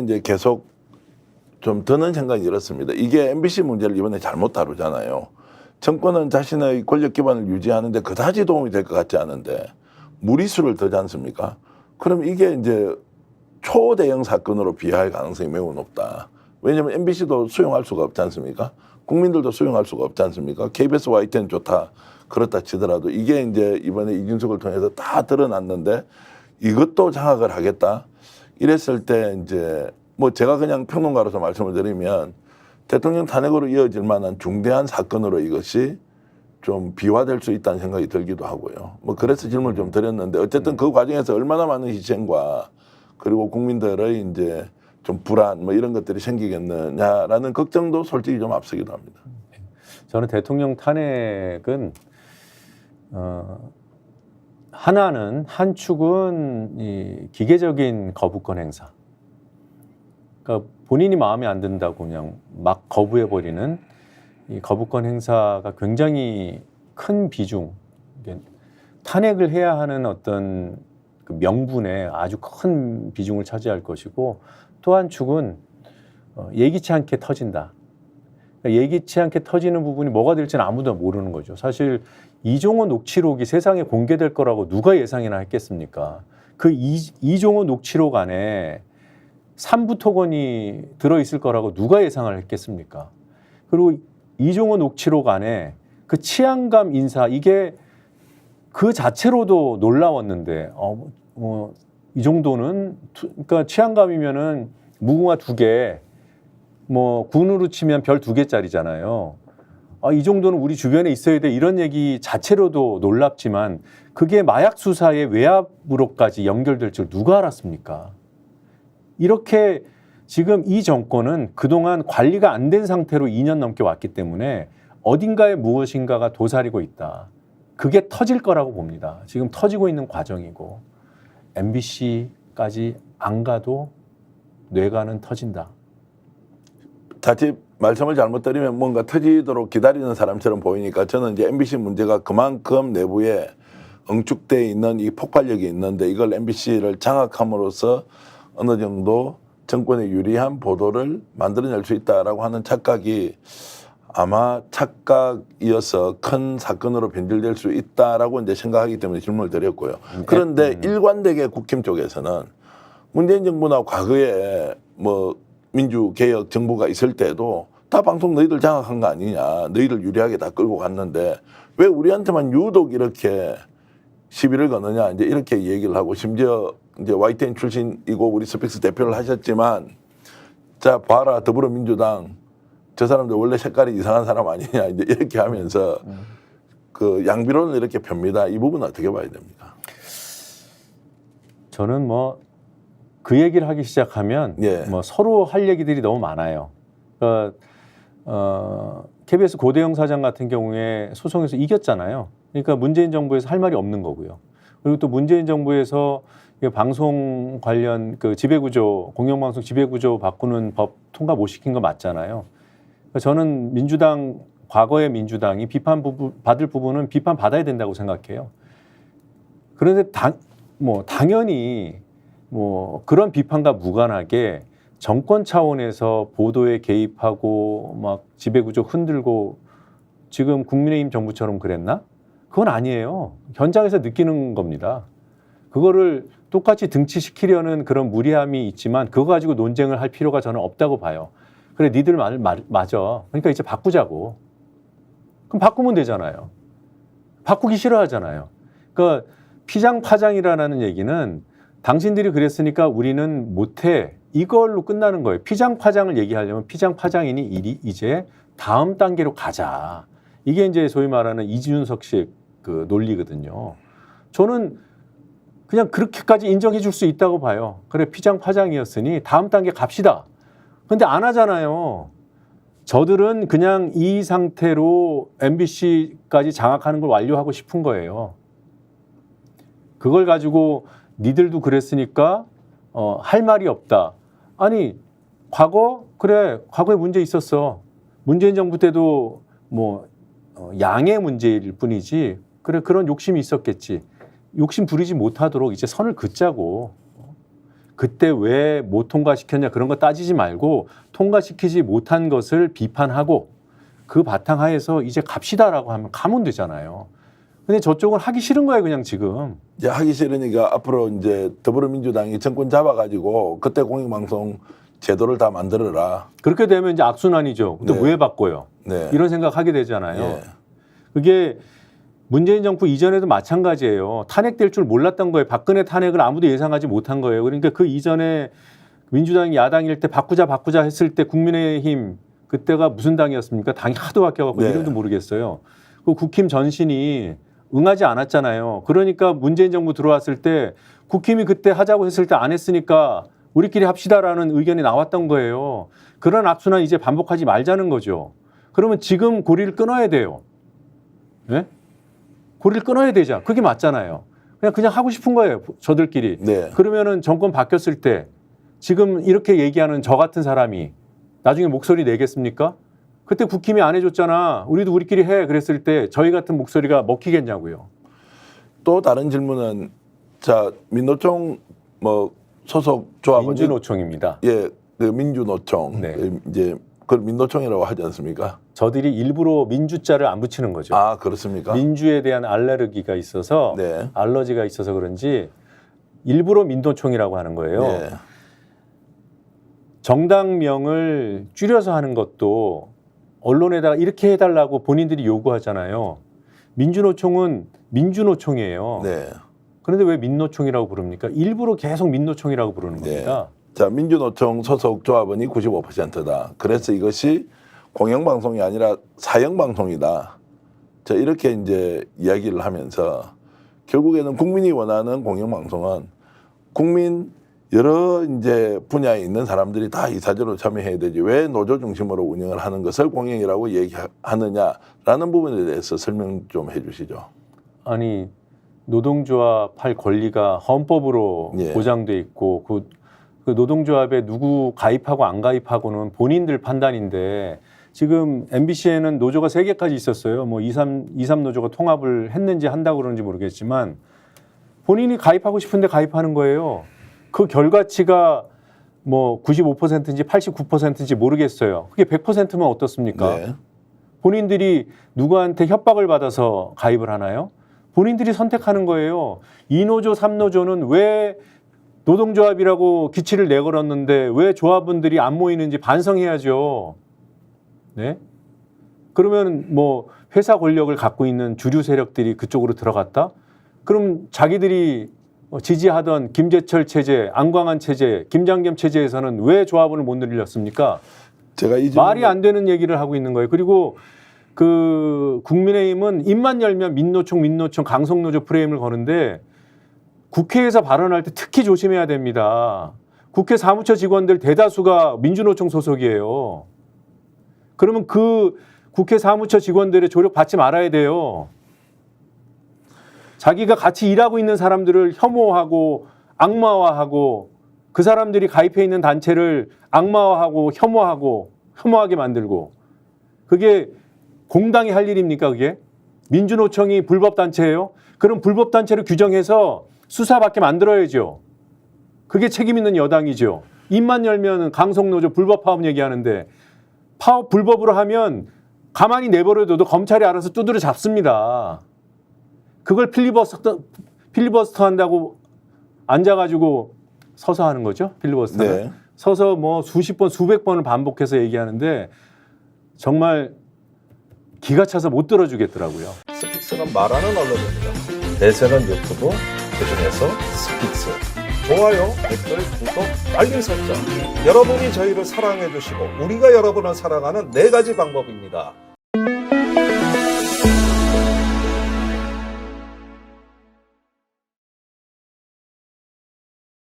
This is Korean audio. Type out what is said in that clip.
이제 계속 좀 드는 생각이 이렇습니다. 이게 MBC 문제를 이번에 잘못 다루잖아요. 정권은 자신의 권력 기반을 유지하는데 그다지 도움이 될 것 같지 않은데 무리수를 더지 않습니까? 그럼 이게 이제 초대형 사건으로 비화할 가능성이 매우 높다. 왜냐하면 MBC도 수용할 수가 없지 않습니까? 국민들도 수용할 수가 없지 않습니까? KBS YTN 좋다. 그렇다 치더라도 이게 이제 이번에 이준석을 통해서 다 드러났는데 이것도 장악을 하겠다. 이랬을 때 이제 뭐 제가 그냥 평론가로서 말씀을 드리면 대통령 탄핵으로 이어질 만한 중대한 사건으로 이것이 좀 비화될 수 있다는 생각이 들기도 하고요. 뭐 그래서 질문을 좀 드렸는데 어쨌든 그 과정에서 얼마나 많은 희생과 그리고 국민들의 이제 좀 불안 뭐 이런 것들이 생기겠느냐라는 걱정도 솔직히 좀 앞서기도 합니다. 저는 대통령 탄핵은 하나는 한 축은 이 기계적인 거부권 행사. 그러니까 본인이 마음에 안 든다고 그냥 막 거부해 버리는 이 거부권 행사가 굉장히 큰 비중, 탄핵을 해야 하는 어떤 그 명분에 아주 큰 비중을 차지할 것이고, 또 한 축은 예기치 않게 터진다. 그러니까 예기치 않게 터지는 부분이 뭐가 될지는 아무도 모르는 거죠. 사실 이종호 녹취록이 세상에 공개될 거라고 누가 예상이나 했겠습니까? 그 이종호 녹취록 안에 삼부 토건이 들어있을 거라고 누가 예상을 했겠습니까? 그리고 이종호 녹취록 안에 그 치안감 인사, 이게 그 자체로도 놀라웠는데 이 정도는 그러니까 치안감이면은 무궁화 2개, 뭐 군으로 치면 별 2개짜리잖아요. 이 정도는 우리 주변에 있어야 돼, 이런 얘기 자체로도 놀랍지만 그게 마약 수사의 외압으로까지 연결될 줄 누가 알았습니까? 이렇게 지금 이 정권은 그동안 관리가 안 된 상태로 2년 넘게 왔기 때문에 어딘가에 무엇인가가 도사리고 있다. 그게 터질 거라고 봅니다. 지금 터지고 있는 과정이고 MBC까지 안 가도 뇌관은 터진다. 자칫 말씀을 잘못 드리면 뭔가 터지도록 기다리는 사람처럼 보이니까 저는 이제 MBC 문제가 그만큼 내부에 응축되어 있는 이 폭발력이 있는데 이걸 MBC를 장악함으로써 어느 정도 정권에 유리한 보도를 만들어낼 수 있다라고 하는 착각이 아마 착각이어서 큰 사건으로 변질될 수 있다라고 이제 생각하기 때문에 질문을 드렸고요. 그런데 일관되게 국힘 쪽에서는 문재인 정부나 과거에 뭐 민주개혁 정부가 있을 때도 다 방송 너희들 장악한 거 아니냐, 너희들 유리하게 다 끌고 갔는데 왜 우리한테만 유독 이렇게 시비를 거느냐, 이제 이렇게 얘기를 하고, 심지어 이제 YTN 출신이고 우리 스픽스 대표를 하셨지만 자 봐라 더불어민주당 저 사람들 원래 색깔이 이상한 사람 아니냐, 이제 이렇게 하면서 그 양비론을 이렇게 펴니다. 이 부분은 어떻게 봐야 됩니까? 저는 뭐 그 얘기를 하기 시작하면 뭐 서로 할 얘기들이 너무 많아요. KBS 고대영 사장 같은 경우에 소송에서 이겼잖아요. 그러니까 문재인 정부에서 할 말이 없는 거고요. 그리고 또 문재인 정부에서 방송 관련 그 지배구조, 공영방송 지배구조 바꾸는 법 통과 못 시킨 거 맞잖아요. 저는 민주당, 과거의 민주당이 받을 부분은 비판받아야 된다고 생각해요. 그런데 당연히 뭐 그런 비판과 무관하게 정권 차원에서 보도에 개입하고 막 지배구조 흔들고 지금 국민의힘 정부처럼 그랬나? 그건 아니에요. 현장에서 느끼는 겁니다. 그거를 똑같이 등치시키려는 그런 무리함이 있지만 그거 가지고 논쟁을 할 필요가 저는 없다고 봐요. 그래, 니들 말 맞아. 그러니까 이제 바꾸자고. 그럼 바꾸면 되잖아요. 바꾸기 싫어하잖아요. 그러니까 피장파장이라는 얘기는 당신들이 그랬으니까 우리는 못해, 이걸로 끝나는 거예요. 피장파장을 얘기하려면 피장파장이니 이제 다음 단계로 가자. 이게 이제 소위 말하는 이준석식 그 논리거든요. 저는 그냥 그렇게까지 인정해 줄 수 있다고 봐요. 그래, 피장파장이었으니 다음 단계 갑시다. 근데 안 하잖아요. 저들은 그냥 이 상태로 MBC까지 장악하는 걸 완료하고 싶은 거예요. 그걸 가지고 니들도 그랬으니까 할 말이 없다. 아니, 과거에 문제 있었어. 문재인 정부 때도 뭐 양의 문제일 뿐이지. 그래, 그런 욕심이 있었겠지. 욕심 부리지 못하도록 이제 선을 긋자고. 그때 왜 못 통과시켰냐 그런 거 따지지 말고 통과시키지 못한 것을 비판하고 그 바탕하에서 이제 갑시다라고 하면 가면 되잖아요. 근데 저쪽은 하기 싫은 거예요, 그냥 지금. 이제 하기 싫으니까 앞으로 이제 더불어민주당이 정권 잡아가지고 그때 공영방송 제도를 다 만들어라. 그렇게 되면 이제 악순환이죠. 근데 네. 왜 바꿔요? 네. 이런 생각하게 되잖아요. 예. 그게 문재인 정부 이전에도 마찬가지예요. 탄핵될 줄 몰랐던 거예요. 박근혜 탄핵을 아무도 예상하지 못한 거예요. 그러니까 그 이전에 민주당이 야당일 때 바꾸자 했을 때 국민의힘 그때가 무슨 당이었습니까? 당이 하도 바뀌어갖고 네. 이름도 모르겠어요. 그 국힘 전신이 응하지 않았잖아요. 그러니까 문재인 정부 들어왔을 때 국힘이 그때 하자고 했을 때 안 했으니까 우리끼리 합시다라는 의견이 나왔던 거예요. 그런 악순환 이제 반복하지 말자는 거죠. 그러면 지금 고리를 끊어야 돼요. 네? 고리를 끊어야 되자. 그게 맞잖아요. 그냥 하고 싶은 거예요. 저들끼리. 네. 그러면은 정권 바뀌었을 때 지금 이렇게 얘기하는 저 같은 사람이 나중에 목소리 내겠습니까? 그때 국힘이 안 해줬잖아. 우리도 우리끼리 해. 그랬을 때 저희 같은 목소리가 먹히겠냐고요. 또 다른 질문은 자 민노총 뭐 소속 조합은 민주노총입니다. 예, 그 민주노총 네. 이제 그걸 민노총이라고 하지 않습니까? 저들이 일부러 민주자를 안 붙이는 거죠. 아 그렇습니까? 민주에 대한 알레르기가 있어서 네. 알러지가 있어서 그런지 일부러 민노총이라고 하는 거예요. 네. 정당명을 줄여서 하는 것도 언론에다가 이렇게 해달라고 본인들이 요구하잖아요. 민주노총은 민주노총이에요. 네. 그런데 왜 민노총이라고 부릅니까? 일부러 계속 민노총이라고 부르는 네. 겁니다. 자 민주노총 소속 조합원이 95%다. 그래서 이것이 공영방송이 아니라 사형방송이다. 자 이렇게 이제 이야기를 하면서 결국에는 국민이 원하는 공영방송은 국민 여러 이제 분야에 있는 사람들이 다 이사적으로 참여해야 되지 왜 노조 중심으로 운영을 하는 것을 공영이라고 얘기하느냐라는 부분에 대해서 설명 좀 해주시죠. 아니 노동조합 할 권리가 헌법으로 예. 보장돼 있고 그 노동조합에 누구 가입하고 안 가입하고는 본인들 판단인데 지금 MBC에는 노조가 3개까지 있었어요. 뭐 23 노조가 통합을 했는지 한다고 그러는지 모르겠지만 본인이 가입하고 싶은데 가입하는 거예요. 그 결과치가 뭐 95%인지 89%인지 모르겠어요. 그게 100%면 어떻습니까? 네. 본인들이 누구한테 협박을 받아서 가입을 하나요? 본인들이 선택하는 거예요. 2노조, 3노조는 왜 노동조합이라고 기치를 내걸었는데 왜 조합원들이 안 모이는지 반성해야죠. 네? 그러면 뭐 회사 권력을 갖고 있는 주류 세력들이 그쪽으로 들어갔다? 그럼 자기들이 지지하던 김재철 체제, 안광한 체제, 김장겸 체제에서는 왜 조합원을 못 늘렸습니까? 제가 이 말이 안 되는 얘기를 하고 있는 거예요. 그리고 그 국민의힘은 입만 열면 민노총, 강성노조 프레임을 거는데 국회에서 발언할 때 특히 조심해야 됩니다. 국회 사무처 직원들 대다수가 민주노총 소속이에요. 그러면 그 국회 사무처 직원들의 조력 받지 말아야 돼요. 자기가 같이 일하고 있는 사람들을 혐오하고 악마화하고 그 사람들이 가입해 있는 단체를 악마화하고 혐오하게 만들고 그게 공당이 할 일입니까 그게? 민주노총이 불법단체예요? 그럼 불법단체를 규정해서 수사받게 만들어야죠. 그게 책임 있는 여당이죠. 입만 열면 강성노조 불법 파업 얘기하는데 파업 불법으로 하면 가만히 내버려둬도 검찰이 알아서 두드려 잡습니다. 그걸 필리버스터 한다고 앉아가지고 서서 하는 거죠. 필리버스터는. 네. 서서 뭐 수십 번, 수백 번을 반복해서 얘기하는데 정말 기가 차서 못 들어주겠더라고요. 스픽스는 말하는 언론입니다. 대세는 유튜브, 그중에서 스픽스. 좋아요, 댓글, 구독, 알림 설정. 여러분이 저희를 사랑해 주시고 우리가 여러분을 사랑하는 4가지 방법입니다.